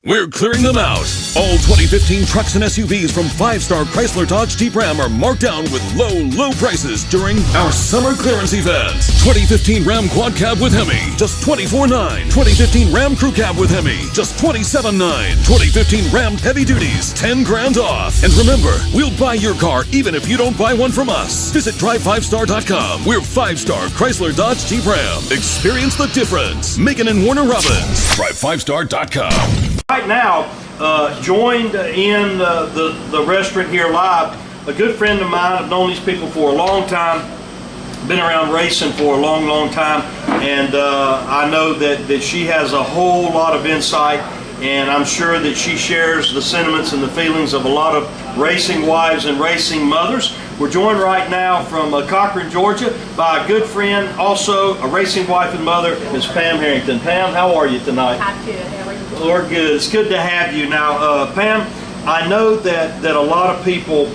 We're clearing them out. All 2015 trucks and SUVs from 5-star Chrysler Dodge Jeep Ram are marked down with low prices during our summer clearance event. 2015 Ram Quad Cab with Hemi, just $24,900. 2015 Ram Crew Cab with Hemi, just $27,900. 2015 Ram Heavy Duties, $10,000 off. And remember, we'll buy your car even if you don't buy one from us. Visit drive5star.com. We're 5-star Chrysler Dodge Jeep Ram. Experience the difference. Megan and Warner Robbins. Drive5star.com. Right now, joined in the restaurant here live, a good friend of mine. I've known these people for a long time, been around racing for a long time, and I know that she has a whole lot of insight, and I'm sure that she shares the sentiments and the feelings of a lot of racing wives and racing mothers. We're joined right now from Cochran, Georgia, by a good friend, also a racing wife and mother, Ms. Pam Herrington. Pam, how are you tonight? I'm good. How are you? We're good. It's good to have you. Now, Pam, I know that a lot of people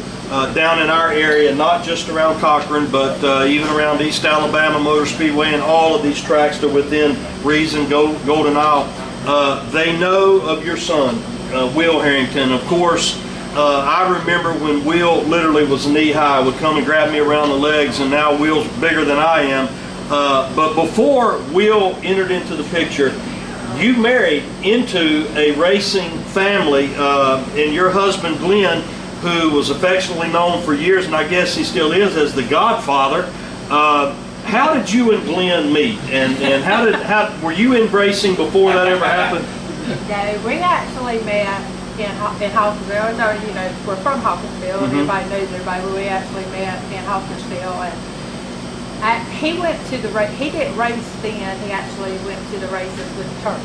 down in our area, not just around Cochran, but even around East Alabama Motor Speedway and all of these tracks that are within reason, Golden Isle, they know of your son, Will Herrington. Of course, I remember when Will literally was knee-high, would come and grab me around the legs, and now Will's bigger than I am. But before Will entered into the picture, you married into a racing family, and your husband Glenn, who was affectionately known for years, and I guess he still is, as the Godfather. How did you and Glenn meet, and how were you in racing before that ever happened? No, we actually met in Hawkinsville. No, you know, we're from Hawkinsville, and everybody knows everybody, but we actually met in Hawkinsville. And he went to the race. He didn't race then. He actually went to the races with Turk.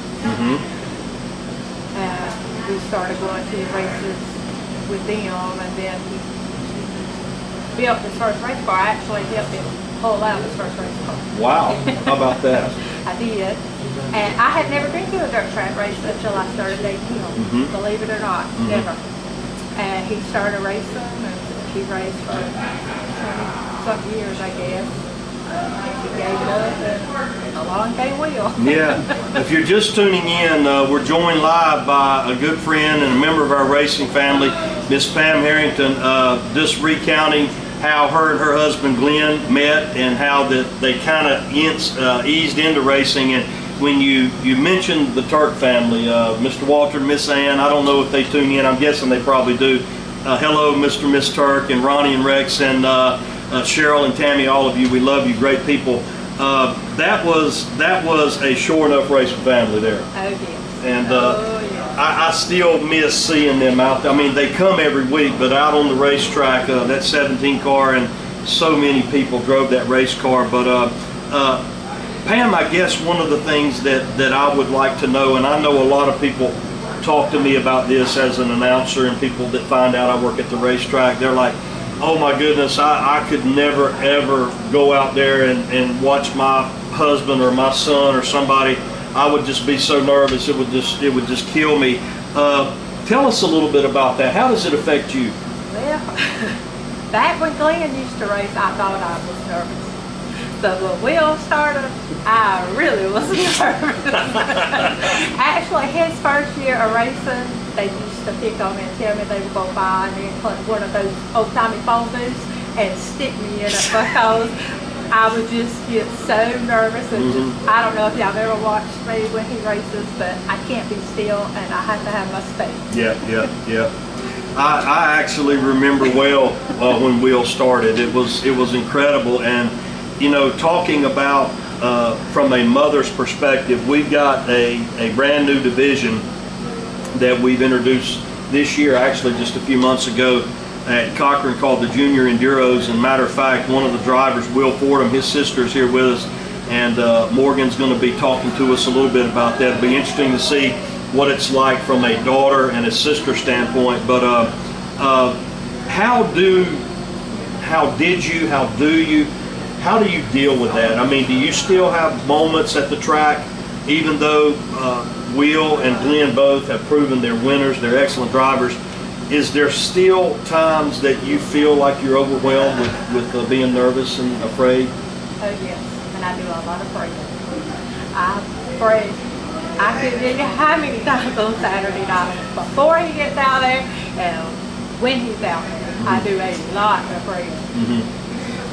We started going to the races with them, and then he built his first race car. I actually helped him pull out his first race car. Wow, how about that? I did. And I had never been to a dirt track race until I started dating him, believe it or not, never. And he started racing, and he raced for 20-something years, I guess. He gave it up, and along came Will. Yeah, if you're just tuning in, we're joined live by a good friend and a member of our racing family, Miss Pam Herrington, just recounting how her and her husband Glenn met and how that they kind of eased into racing. And when you mentioned the Turk family, Mr. Walter and Miss Ann, I don't know if they tune in. I'm guessing they probably do. Hello, Mr. and Miss Turk, and Ronnie and Rex, and Cheryl and Tammy, all of you. We love you, great people. That was a sure enough racing family there. Oh, yes. And I still miss seeing them out there. I mean, they come every week, but out on the racetrack, that 17 car, and so many people drove that race car. But Pam, I guess one of the things that I would like to know, and I know a lot of people talk to me about this as an announcer, and people that find out I work at the racetrack, they're like, oh my goodness, I could never ever go out there and watch my husband or my son or somebody. I would just be so nervous, it would just kill me. Tell us a little bit about that. How does it affect you? Well, back when Glenn used to race, I thought I was nervous. But when Will started, I really was nervous. Actually, his first year of racing, they used to pick on me and tell me they would go by and then put one of those old-timey phone booths and stick me in it because I would just get so nervous. And just, I don't know if y'all ever watched me when he races, but I can't be still and I have to have my space. Yeah. I actually remember well when Will started. It was incredible. And you know, talking about from a mother's perspective, we've got a brand new division that we've introduced this year, actually just a few months ago at Cochran, called the Junior Enduros. And matter of fact, one of the drivers, Will Fordham, his sister's here with us, and Morgan's going to be talking to us a little bit about that. It'll be interesting to see what it's like from a daughter and a sister standpoint. But how do you deal with that? I mean, do you still have moments at the track, even though Will and Glenn both have proven they're winners, they're excellent drivers? Is there still times that you feel like you're overwhelmed with being nervous and afraid? Oh yes, and I do a lot of praying. I pray I couldn't tell you how many times on Saturday night before he gets out there and when he's out there. I do a lot of praying.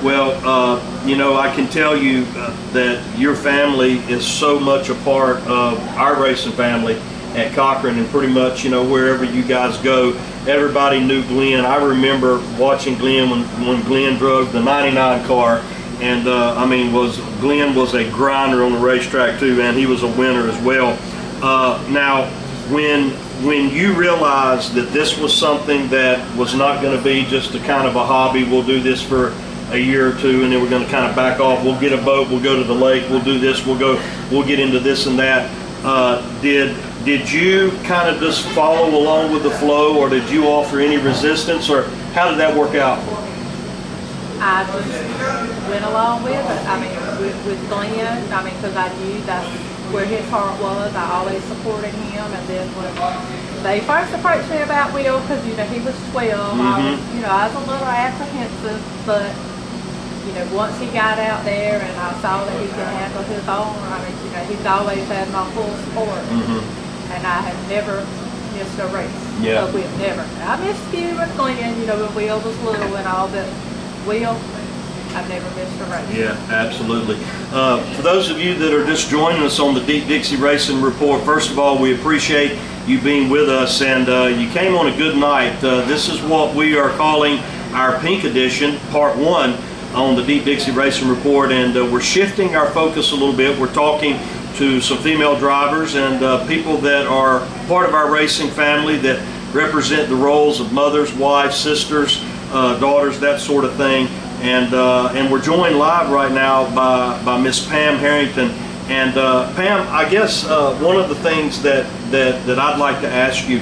Well, you know, I can tell you that your family is so much a part of our racing family at Cochran, and pretty much, you know, wherever you guys go, everybody knew Glenn. I remember watching Glenn when Glenn drove the 99 car, and I mean, Glenn was a grinder on the racetrack too, and he was a winner as well. Now, when you realized that this was something that was not going to be just a kind of a hobby, we'll do this for a year or two and then we're going to kind of back off, we'll get a boat, we'll go to the lake, we'll do this, we'll get into this and that, did you kind of just follow along with the flow, or did you offer any resistance, or how did that work out? I just went along with it. I mean, with Glenn, I mean, because I knew that's where his heart was. I always supported him. And then when they first approached me about Will, because, you know, he was 12, I was a little apprehensive, but, you know, once he got out there and I saw that he could handle his own, I mean, you know, he's always had my full support. And I have never missed a race. Yeah. So we've never. I missed a few with Glenn, you know, when Will was little and all, but Will, I've never missed a race. Yeah, absolutely. For those of you that are just joining us on the Deep Dixie Racing Report, first of all, we appreciate you being with us, and you came on a good night. This is what we are calling our Pink Edition, Part 1 on the Deep Dixie Racing Report, and we're shifting our focus a little bit. We're talking to some female drivers and people that are part of our racing family that represent the roles of mothers, wives, sisters, daughters, that sort of thing. And we're joined live right now by Miss Pam Herrington. And Pam, I guess one of the things that I'd like to ask you,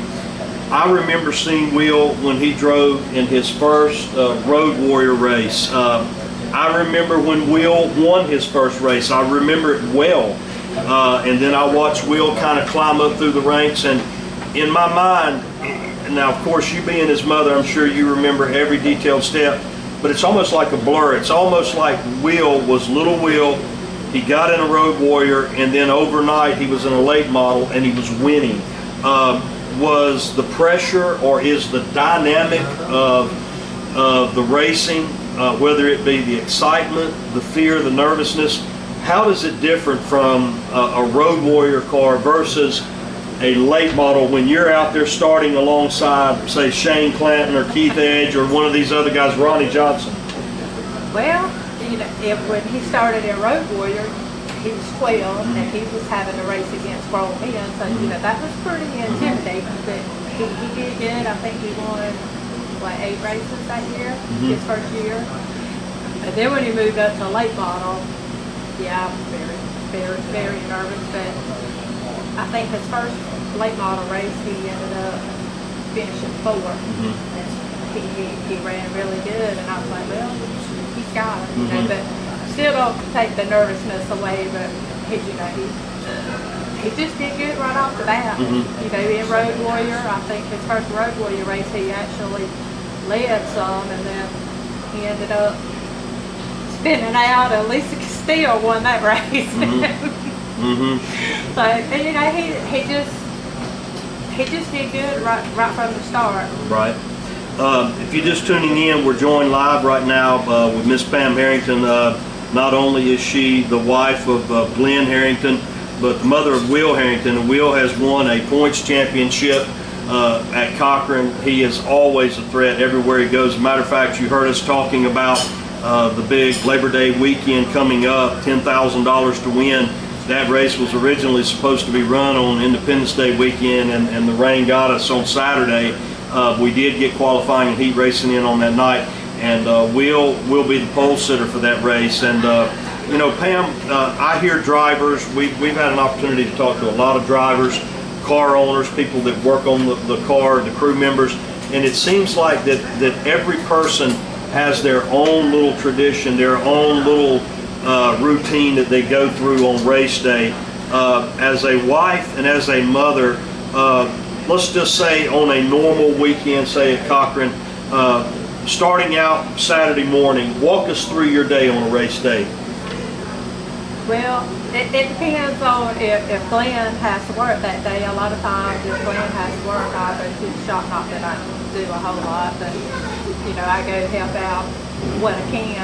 I remember seeing Will when he drove in his first Road Warrior race. I remember when Will won his first race. I remember it well. And then I watched Will kind of climb up through the ranks, and in my mind, now of course you being his mother, I'm sure you remember every detailed step, but it's almost like a blur. It's almost like Will was little Will, he got in a Road Warrior, and then overnight he was in a late model and he was winning. Was the pressure, or is the dynamic of the racing, whether it be the excitement, the fear, the nervousness, how does it differ from a Road Warrior car versus a late model when you're out there starting alongside, say, Shane Clanton or Keith Edge or one of these other guys, Ronnie Johnson? Well, you know, when he started in Road Warrior, he was 12 and he was having to race against grown men, so you know that was pretty intimidating. But he did good. I think he won like 8 races that year, his first year. And then when he moved up to late model, yeah, I was very nervous, but I think his first late model race, he ended up finishing 4th. He ran really good, and I was like, well, he's got it, you know, but still don't take the nervousness away, but he just did good right off the bat. You know, in Road Warrior, I think his first Road Warrior race, he actually led some, and then he ended up spinning out, and Lisa Castile won that race. So, and, you know, he just did good right from the start. Right. If you're just tuning in, we're joined live right now with Miss Pam Herrington. Not only is she the wife of Glenn Herrington, but the mother of Will Herrington. And Will has won a points championship at Cochran. He is always a threat everywhere he goes. As a matter of fact, you heard us talking about the big Labor Day weekend coming up, $10,000 to win. That race was originally supposed to be run on Independence Day weekend, and the rain got us on Saturday. We did get qualifying and heat racing in on that night, and we'll be the pole sitter for that race. And you know, Pam, I hear drivers, we've had an opportunity to talk to a lot of drivers, car owners, people that work on the car, the crew members, and it seems like that every person has their own little tradition, their own little routine that they go through on race day. As a wife and as a mother, let's just say on a normal weekend, say at Cochran, starting out Saturday morning, walk us through your day on a race day. Well, it depends on if Glenn has to work that day. A lot of times if Glenn has to work, I go to the shop. Not that I do a whole lot, but you know, I go help out what I can.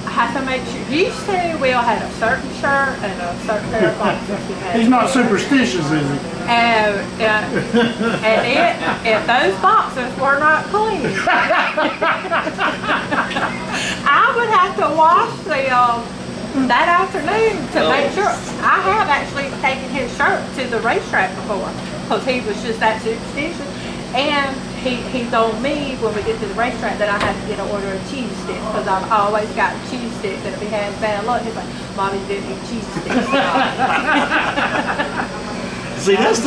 I have to make sure. Used to, Will had a certain shirt and a certain pair of boxers. He's not superstitious, is he? And if those boxers were not clean, I would have to wash them that afternoon to make sure. I have actually taken his shirt to the racetrack before because he was just that superstitious. And he told me when we get to the racetrack that I have to get an order of cheese sticks because I've always got cheese sticks, and if he has bad luck, he's like, Mommy didn't eat cheese sticks. See, that's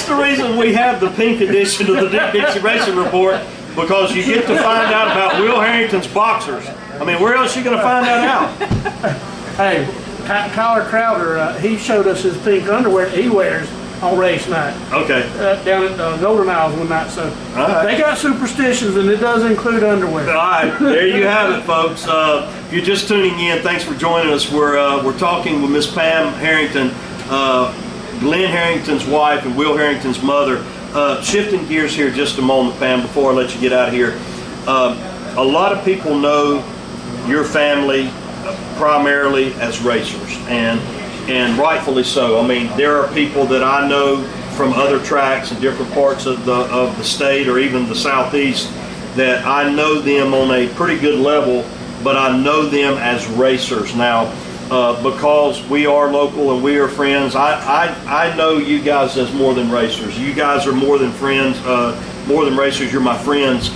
the reason we have the pink edition of the Dick Dixie Racing Report, because you get to find out about Will Harrington's boxers. I mean, where else are you going to find that out? Hey, Tyler Crowder, he showed us his pink underwear he wears on race night. Okay. Down at Golden Isles one night. So right. They got superstitions, and it does include underwear. All right, there you have it, folks. If you're just tuning in, thanks for joining us. We're talking with Miss Pam Herrington, Glenn Harrington's wife and Will Harrington's mother. Shifting gears here just a moment, Pam, before I let you get out of here. A lot of people know your family primarily as racers, and rightfully so. I mean, there are people that I know from other tracks in different parts of the state or even the southeast that I know them on a pretty good level, but I know them as racers. Now, because we are local and we are friends, I know you guys as more than racers. You guys are more than friends, more than racers. You're my friends.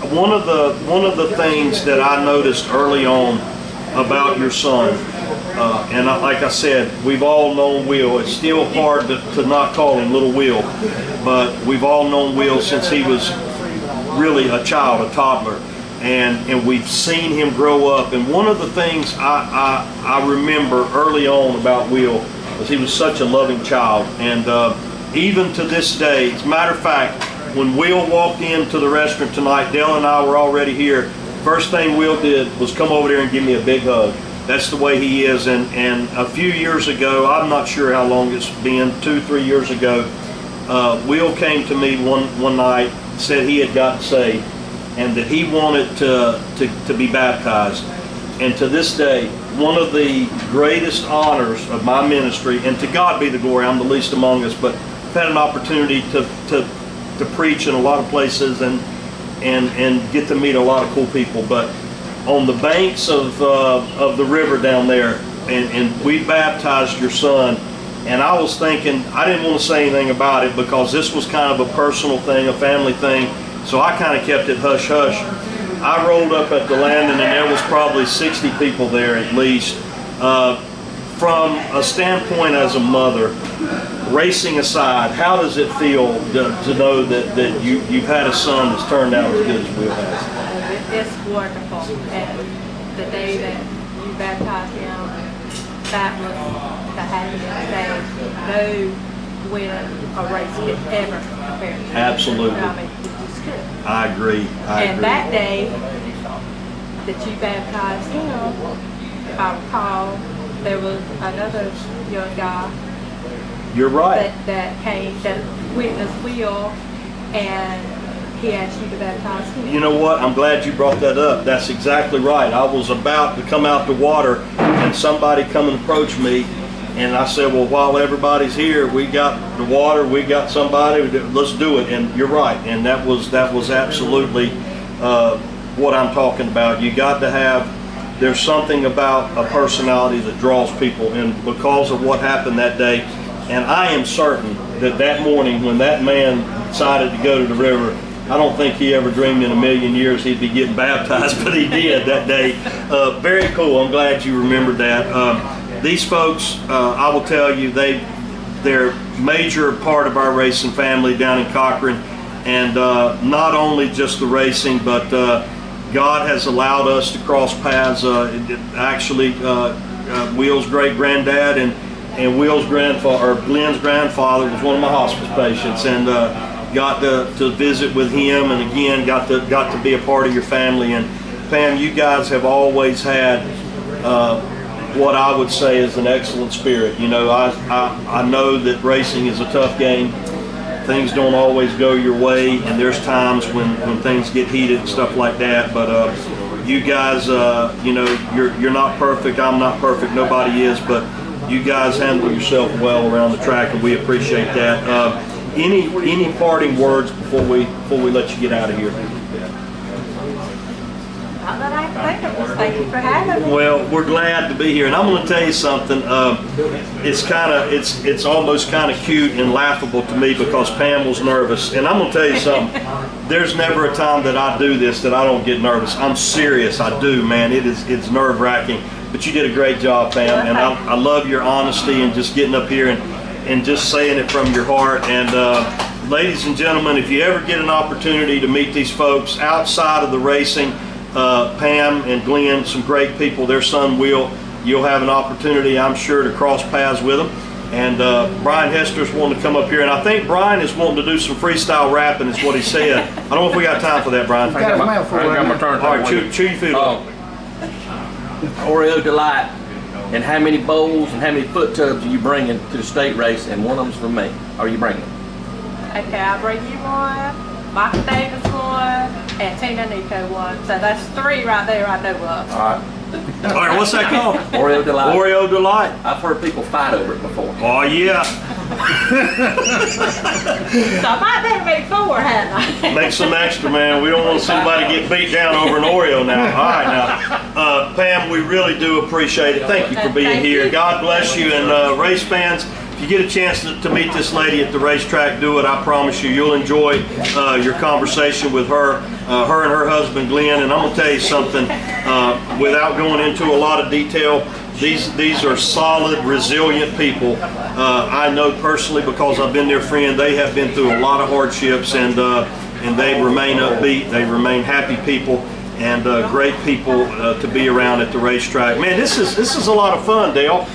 One of the things that I noticed early on about your son, and like I said, we've all known Will. It's still hard to not call him Little Will, but we've all known Will since he was really a child, a toddler, and we've seen him grow up. And one of the things I remember early on about Will was he was such a loving child, and even to this day, as a matter of fact, when Will walked into the restaurant tonight, Dale and I were already here. First thing Will did was come over there and give me a big hug. That's the way he is. And a few years ago, I'm not sure how long it's been, 2-3 years ago, Will came to me one night, said he had gotten saved and that he wanted to be baptized. And to this day, one of the greatest honors of my ministry, and to God be the glory, I'm the least among us, but I've had an opportunity to preach in a lot of places and get to meet a lot of cool people. But on the banks of the river down there, and we baptized your son, and I was thinking, I didn't want to say anything about it because this was kind of a personal thing, a family thing, so I kind of kept it hush hush. I rolled up at the landing and there was probably 60 people there at least. From a standpoint as a mother, racing aside, how does it feel to know that you've had a son that's turned out as good as Will has? It's wonderful. And the day that you baptized him, that was the happiest day. No win a race could ever compare to. Absolutely. I mean, it just couldn't. I agree. And that day that you baptized him, if I recall, there was another young guy. You're right. That came, that witnessed Will, and he asked you to baptize him. You know what? I'm glad you brought that up. That's exactly right. I was about to come out the water, and somebody come and approach me, and I said, well, while everybody's here, we got the water, we got somebody, let's do it. And you're right. And that was absolutely what I'm talking about. You got to have, there's something about a personality that draws people, and because of what happened that day, and I am certain that morning when that man decided to go to the river, I don't think he ever dreamed in a million years he'd be getting baptized, but he did that day. Very cool. I'm glad you remembered that. These folks, I will tell you, they're a major part of our racing family down in Cochran, and not only just the racing, but God has allowed us to cross paths. Actually, Will's great-granddad and Will's grandfather, or Glenn's grandfather, was one of my hospice patients, and got to visit with him, and again got to be a part of your family. And Pam, you guys have always had what I would say is an excellent spirit. You know, I know that racing is a tough game. Things don't always go your way, and there's times when things get heated and stuff like that. But you guys, you know, you're not perfect. I'm not perfect. Nobody is. But you guys handle yourself well around the track, and we appreciate that. Any parting words before we let you get out of here? Not that I can think of. Just thank you for having me. Well, we're glad to be here, and I'm going to tell you something. It's almost kind of cute and laughable to me because Pam was nervous, and I'm going to tell you something. There's never a time that I do this that I don't get nervous. I'm serious. I do, man. It's nerve-wracking, but you did a great job, Pam, and I love your honesty and just getting up here and just saying it from your heart. And ladies and gentlemen, if you ever get an opportunity to meet these folks outside of the racing, Pam and Glenn, some great people, their son Will, you'll have an opportunity, I'm sure, to cross paths with them. And Brian Hester's wanting to come up here, and I think Brian is wanting to do some freestyle rapping is what he said. I don't know if we got time for that, Brian. I got my turn. All right, chew your food up. Oreo Delight, and how many bowls and how many foot tubs are you bringing to the state race? And one of them's for me. Are you bringing? Okay, I'll bring you one, Michael Davis one, and Tina Nico one. So that's 3 right there I know of. All right. All right, what's that called? Oreo Delight. Oreo Delight. I've heard people fight over it before. Oh, yeah. So I might have to make 4, hadn't I? Make some extra, man. We don't want somebody to get beat down over an Oreo now. All right, now. Pam, we really do appreciate it. Thank you for being Thank here. you. God bless you. And race fans, if you get a chance to meet this lady at the racetrack, do it. I promise you, you'll enjoy your conversation with her, her and her husband, Glenn. And I'm going to tell you something, without going into a lot of detail, these are solid, resilient people. I know personally because I've been their friend. They have been through a lot of hardships, and they remain upbeat. They remain happy people, and great people to be around at the racetrack. Man, this is a lot of fun, Dale.